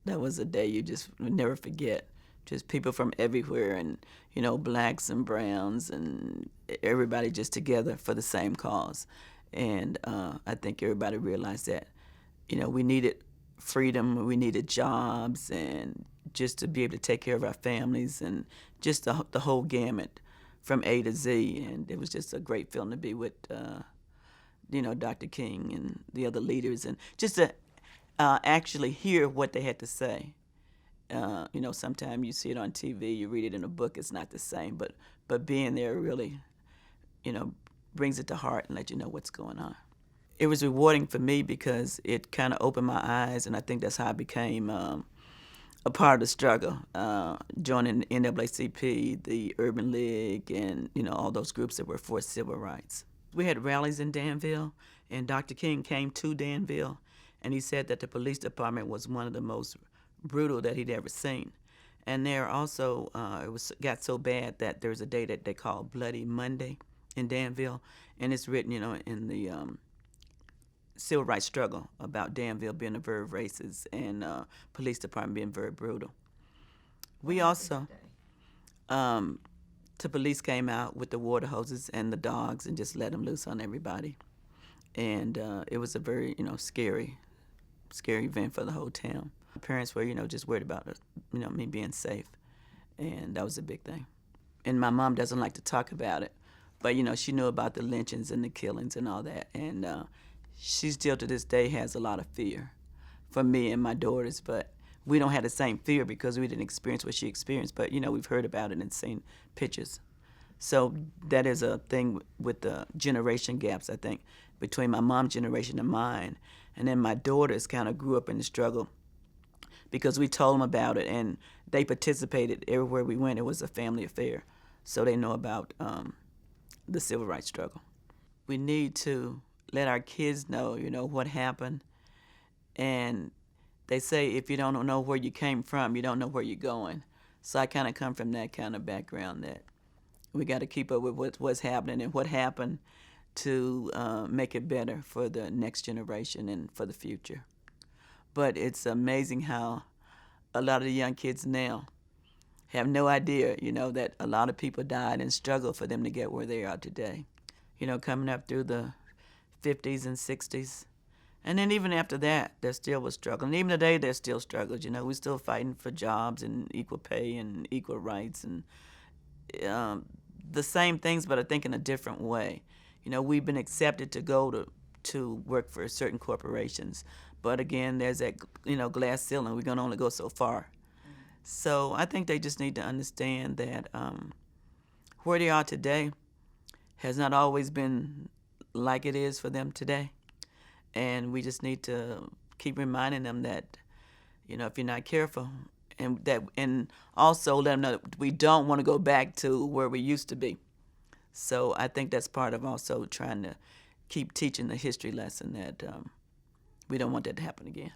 That was a day you just would never forget. Just people from everywhere, and blacks and browns, and everybody just together for the same cause. And I think everybody realized that we needed freedom, we needed jobs, and just to be able to take care of our families, and just the whole gamut from A to Z. And it was just a great feeling to be with Dr. King and the other leaders, and just to actually hear what they had to say. Sometimes you see it on TV, you read it in a book, it's not the same, but being there really, you know, brings it to heart and let you know what's going on. It was rewarding for me because it kind of opened my eyes, and I think that's how I became a part of the struggle, joining the NAACP, the Urban League, and all those groups that were for civil rights. We had rallies in Danville, and Dr. King came to Danville, and he said that the police department was one of the most brutal that he'd ever seen. And there also, got so bad that there's a day that they call Bloody Monday in Danville, and it's written, in the civil rights struggle about Danville being very racist, and police department being very brutal. We also, the police came out with the water hoses and the dogs and just let them loose on everybody, and it was a very scary event for the whole town. My parents were just worried about me being safe, and that was a big thing. And my mom doesn't like to talk about it, but she knew about the lynchings and the killings and all that, and she still to this day has a lot of fear for me and my daughters. But we don't have the same fear because we didn't experience what she experienced, but we've heard about it and seen pictures. So that is a thing with the generation gaps, I think, between my mom's generation and mine. And then my daughters kind of grew up in the struggle because we told them about it, and they participated everywhere we went. It was a family affair. So they know about the civil rights struggle. We need to let our kids know, what happened. And they say if you don't know where you came from, you don't know where you're going. So I kind of come from that kind of background, that we got to keep up with what's happening and what happened to make it better for the next generation and for the future. But it's amazing how a lot of the young kids now have no idea, that a lot of people died and struggled for them to get where they are today. Coming up through the 50s and 60s. And then even after that, there still was struggle. And even today, there's still struggles. We're still fighting for jobs and equal pay and equal rights, and the same things, but I think in a different way. We've been accepted to go to work for certain corporations. But again, there's that, glass ceiling. We're going to only go so far. So I think they just need to understand that where they are today has not always been like it is for them today. And we just need to keep reminding them that, if you're not careful, and also let them know that we don't want to go back to where we used to be. So I think that's part of also trying to keep teaching the history lesson that we don't want that to happen again.